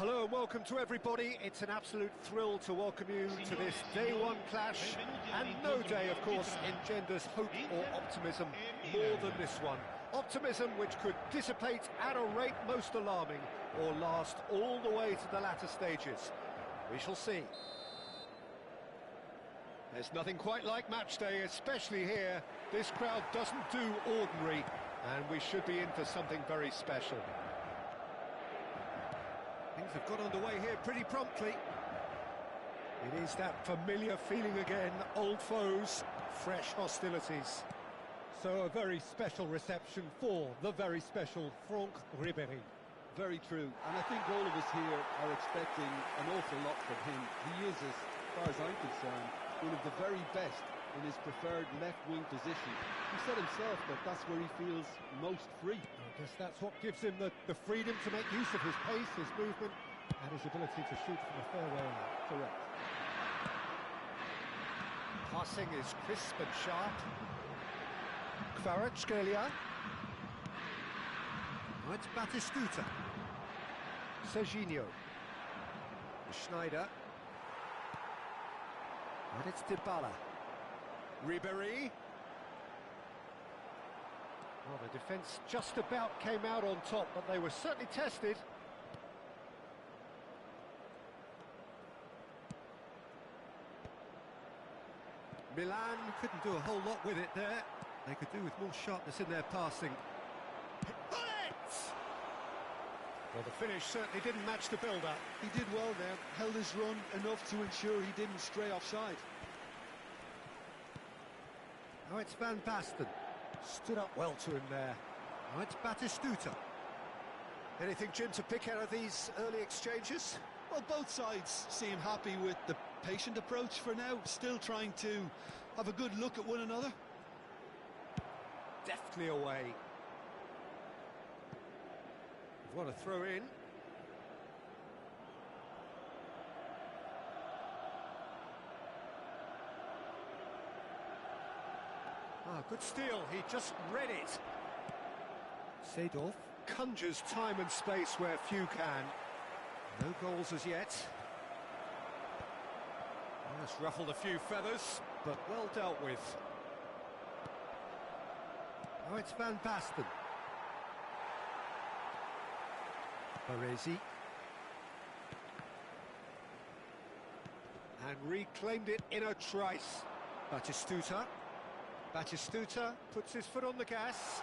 Hello and welcome to everybody. It's an absolute thrill to welcome you to this day one clash, and no day, of course, engenders hope or optimism more than this one. Optimism which could dissipate at a rate most alarming or last all the way to the latter stages. We shall see. There's nothing quite like match day, especially here. This crowd doesn't do ordinary, and we should be in for something very special. Things have got underway here pretty promptly. It is that familiar feeling again, old foes, fresh hostilities. So a very special reception for the very special Franck Ribéry. Very true, and I think all of us here are expecting an awful lot from him. He is as far as I'm concerned, one of the very best in his preferred left-wing position. He said himself that that's where he feels most free. I guess that's what gives him the freedom to make use of his pace, his movement, and his ability to shoot from a fair way out. Correct. Passing is crisp and sharp. Kvaratskhelia. Oh, it's Batistuta. Serginho. Schneider. And it's Dybala. Ribéry. Well, the defence just about came out on top, but they were certainly tested. Milan couldn't do a whole lot with it there. They could do with more sharpness in their passing. Well, the finish certainly didn't match the build-up. He did well there, held his run enough to ensure he didn't stray offside. Oh, it's Van Basten. Stood up well to him there. Oh, it's Batistuta. Anything, Jim, to pick out of these early exchanges? Well, both sides seem happy with the patient approach for now, still trying to have a good look at one another. Deftly away. What a throw in. Ah, good steal. He just read it. Seedorf conjures time and space where few can. No goals as yet. Oh, it's ruffled a few feathers, but well dealt with. Oh, it's Van Basten. Baresi. And reclaimed it in a trice. Batistuta. Batistuta puts his foot on the gas.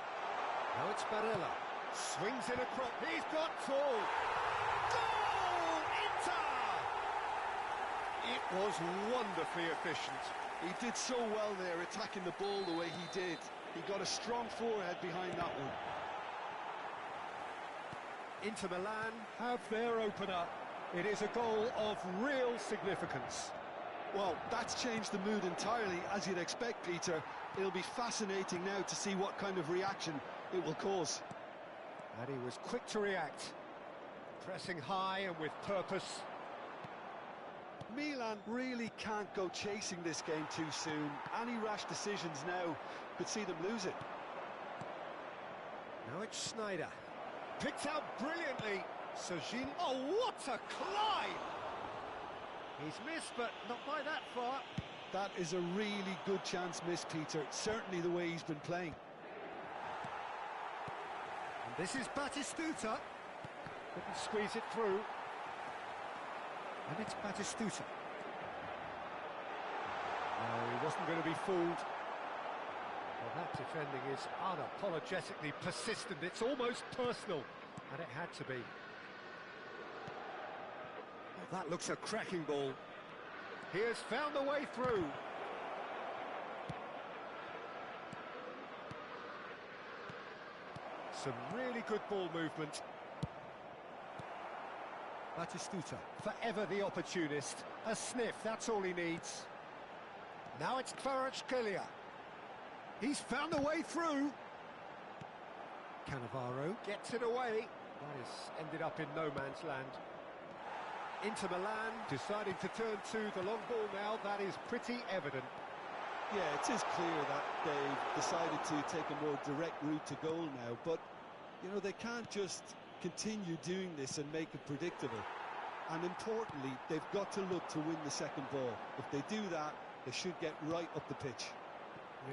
Now it's Barella. Swings in a crop. He's got full. Goal! Inter! It was wonderfully efficient. He did so well there, attacking the ball the way he did. He got a strong forehead behind that one. Inter Milan have their opener. It is a goal of real significance. Well, that's changed the mood entirely, as you'd expect, Peter. It'll be fascinating now to see what kind of reaction it will cause. And he was quick to react. Pressing high and with purpose. Milan really can't go chasing this game too soon. Any rash decisions now could see them lose it. Now it's Schneider. Picked out brilliantly. Serginho. Oh, what a climb! He's missed, but not by that far. That is a really good chance missed, Peter. Certainly the way he's been playing. And this is Batistuta. Couldn't squeeze it through. And it's Batistuta. No, he wasn't going to be fooled. Well, that defending is unapologetically persistent. It's almost personal, and it had to be. Well, that looks a cracking ball. He has found a way through. Some really good ball movement. Batistuta, forever the opportunist. A sniff, that's all he needs. Now it's Kvaratskhelia. He's found a way through. Cannavaro gets it away. That has ended up in no man's land. Inter Milan deciding to turn to the long ball now. That is pretty evident. Yeah, it is clear that they've decided to take a more direct route to goal now, but, you know, they can't just continue doing this and make it predictable. And importantly, they've got to look to win the second ball. If they do that, they should get right up the pitch.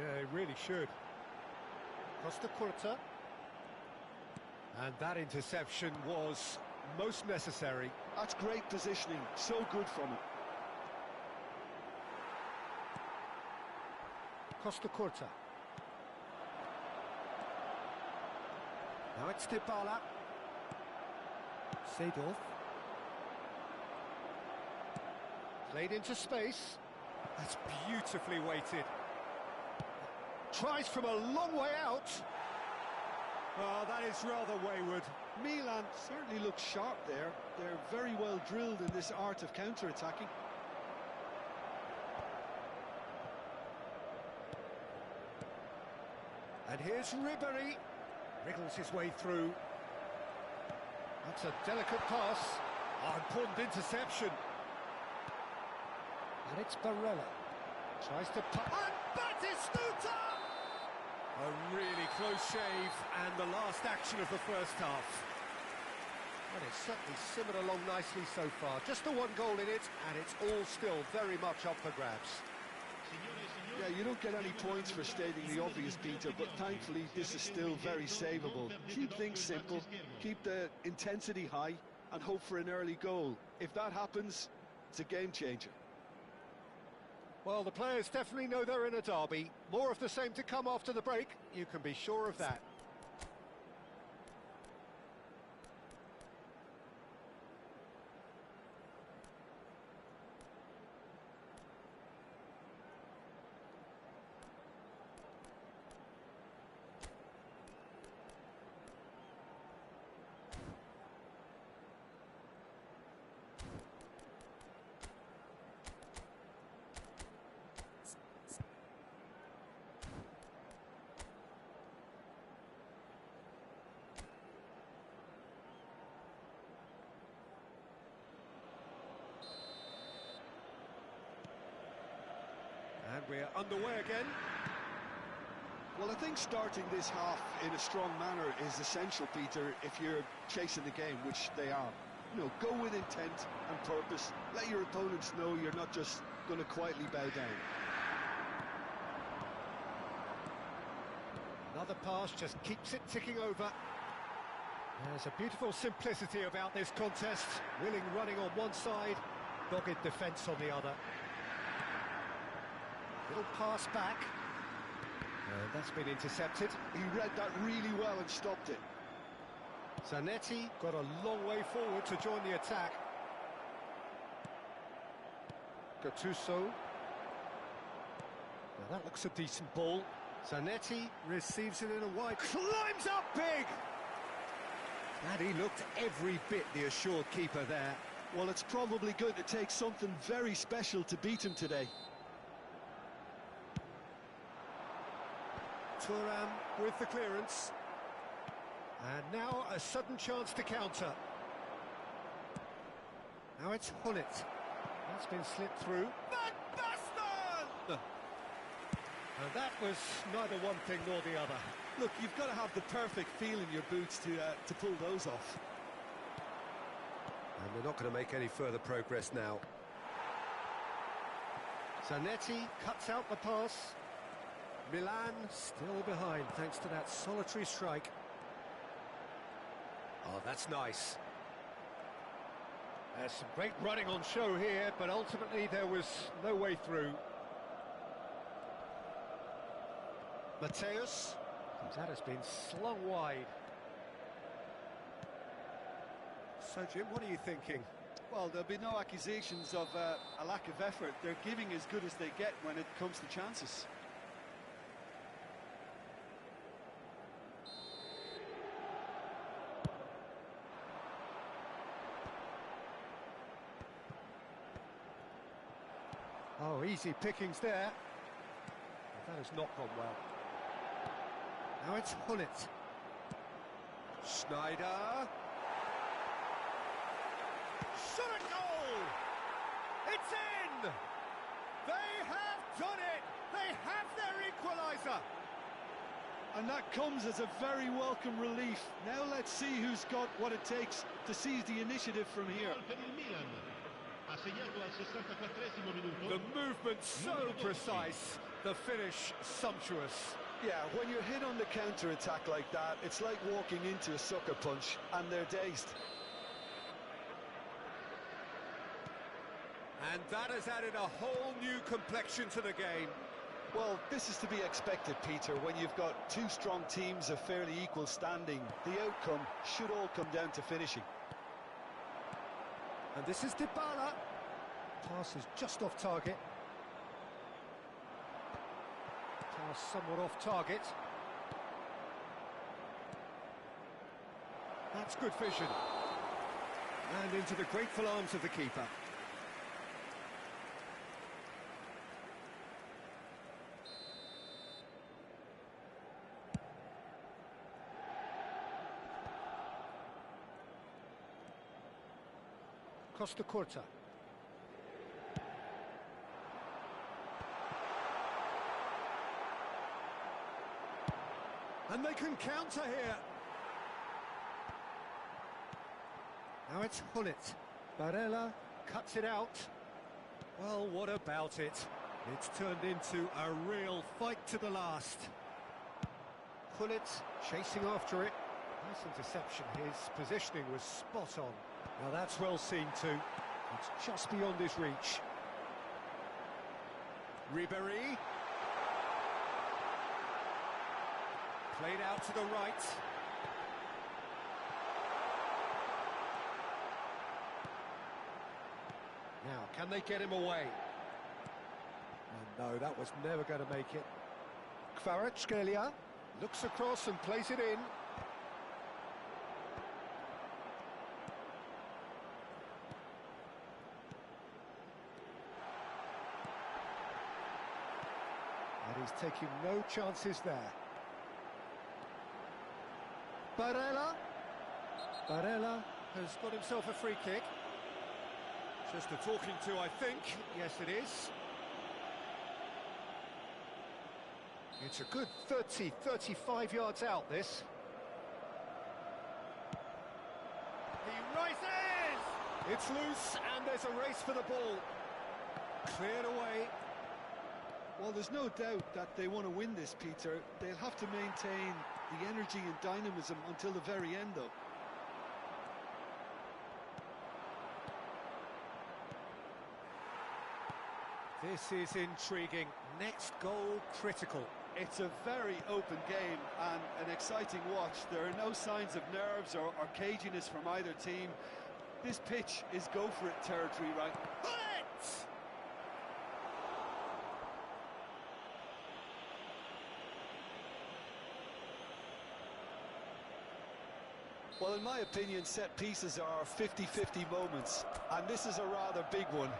Yeah, they really should. Costa Curta. And that interception was most necessary. That's great positioning, so good from him. Costa Curta. Now it's Dybala. Seedorf. Played into space. That's beautifully weighted. Tries from a long way out. Oh, that is rather wayward. Milan certainly looks sharp there. They're very well drilled in this art of counter-attacking. And here's Ribéry. Wriggles his way through. That's a delicate pass. Oh, important interception. And it's Barella. Tries to put... And Batistuta! A really close shave, and the last action of the first half. And it's certainly simmered along nicely so far. Just the one goal in it, and it's all still very much up for grabs. Yeah, you don't get any points for stating the obvious, Peter, but thankfully this is still very savable. Keep things simple, keep the intensity high, and hope for an early goal. If that happens, it's a game changer. Well, the players definitely know they're in a derby. More of the same to come after the break, you can be sure of that. And we're underway again. Well, I think starting this half in a strong manner is essential, Peter, if you're chasing the game, which they are. You know, go with intent and purpose. Let your opponents know you're not just going to quietly bow down. Another pass just keeps it ticking over. There's a beautiful simplicity about this contest. Willing running on one side, dogged defence on the other. Little pass back. And that's been intercepted. He read that really well and stopped it. Zanetti got a long way forward to join the attack. Gattuso. Now that looks a decent ball. Zanetti receives it in a wide... Climbs up big! And he looked every bit the assured keeper there. Well, it's probably going to take something very special to beat him today. Thuram with the clearance. And now a sudden chance to counter. Now it's Hullet. That's been slipped through. Van Basten! And that was neither one thing nor the other. Look, you've got to have the perfect feel in your boots to pull those off. And they're not going to make any further progress now. Zanetti cuts out the pass. Milan still behind thanks to that solitary strike. Oh, that's nice. There's some great running on show here, but ultimately there was no way through. Mateus, that has been slung wide. So, Jim, what are you thinking? Well, there'll be no accusations of a lack of effort. They're giving as good as they get when it comes to chances. Oh, easy pickings there. That has not gone well. Now it's Hullet. Schneider. Shot at goal! It's in! They have done it! They have their equaliser! And that comes as a very welcome relief. Now let's see who's got what it takes to seize the initiative from here. The movement so precise, the finish sumptuous. Yeah, when you're hit on the counter-attack like that, it's like walking into a sucker punch, and they're dazed. And that has added a whole new complexion to the game. Well, this is to be expected, Peter. When you've got two strong teams of fairly equal standing, the outcome should all come down to finishing. And this is Dybala. Pass is just off target. Pass somewhat off target. That's good vision. And into the grateful arms of the keeper. Costa Curta. And they can counter here. Now it's Hullet. Barella cuts it out. Well, what about it? It's turned into a real fight to the last. Hullet chasing after it. Nice interception. His positioning was spot on. Now that's well seen too. It's just beyond his reach. Ribéry. Played out to the right. Now, can they get him away? And no, that was never going to make it. Kvaratskhelia looks across and plays it in. And he's taking no chances there. Barella has got himself a free kick. Just a talking to, I think. Yes, it is. It's a good 30, 35 yards out, this. He rises! It's loose, and there's a race for the ball. Cleared away. Well, there's no doubt that they want to win this, Peter. They'll have to maintain the energy and dynamism until the very end, though. This is intriguing. Next goal critical. It's a very open game and an exciting watch. There are no signs of nerves or caginess from either team. This pitch is go-for-it territory, right? Bullet! Well, in my opinion, set pieces are 50-50 moments, and this is a rather big one,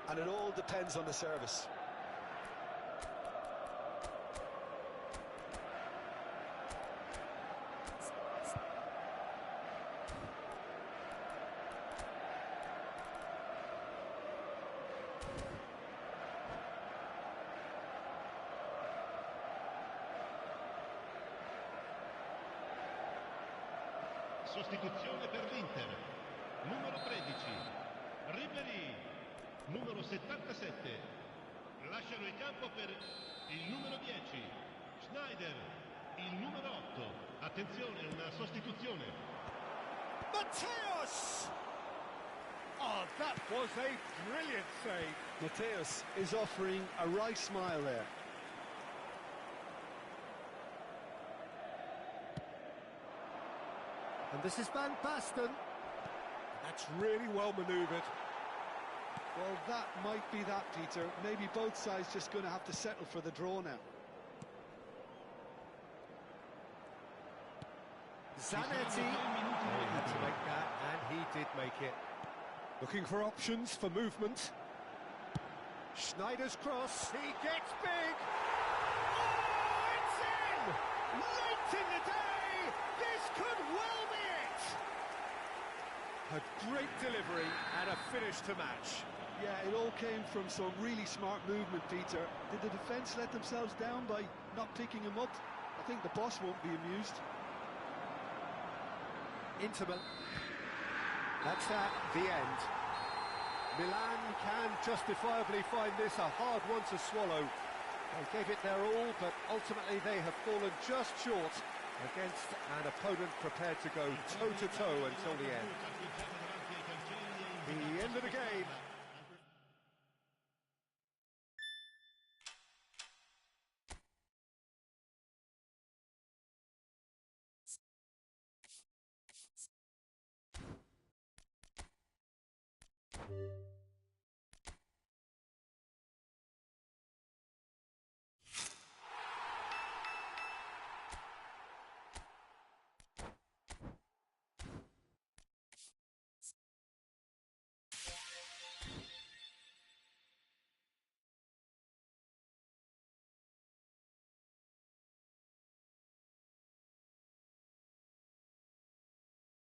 and it all depends on the service. Sostituzione per l'Inter, numero 13, Ribéry, numero 77, lasciano il campo per il numero 10, Schneider, il numero 8, attenzione, una sostituzione. Mateus! Oh, that was a brilliant save. Mateus is offering a right smile there. And this is Van Basten. That's really well manoeuvred. Well, that might be that, Peter. Maybe both sides just going to have to settle for the draw now. Zanetti had to make that, and he did make it. Looking for options for movement. Schneider's cross. He gets big. Oh, it's in! Late in the day! This could well be it! A great delivery and a finish to match. Yeah, it all came from some really smart movement, Peter. Did the defence let themselves down by not picking him up? I think the boss won't be amused. Intimate. That's that, the end. Milan can justifiably find this a hard one to swallow. They gave it their all, but ultimately they have fallen just short against an opponent prepared to go toe-to-toe until the end. The end of the game.